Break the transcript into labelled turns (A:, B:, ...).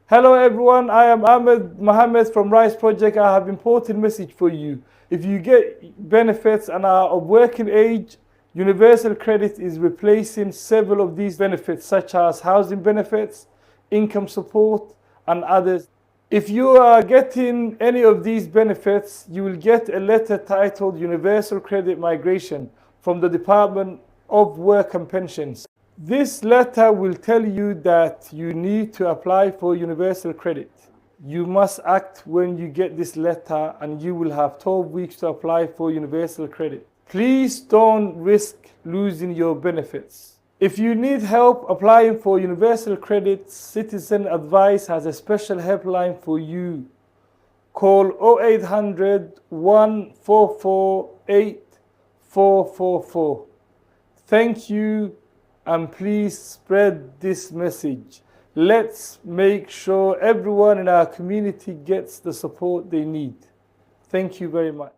A: Hello everyone, I am Ahmed Mohamed from Rice Project. I have an important message for you. If you get benefits and are of working age, Universal Credit is replacing several of these benefits such as housing benefits, income support and others. If you are getting any of these benefits, you will get a letter titled Universal Credit Migration from the Department of Work and Pensions. This letter will tell you that you need to apply for universal credit. You must act when you get this letter and you will have 12 weeks to apply for universal credit. Please don't risk losing your benefits. If you need help applying for universal credit, Citizen Advice has a special helpline for you. Call 0800 144 8444. Thank you. And please spread this message. Let's make sure everyone in our community gets the support they need. Thank you very much.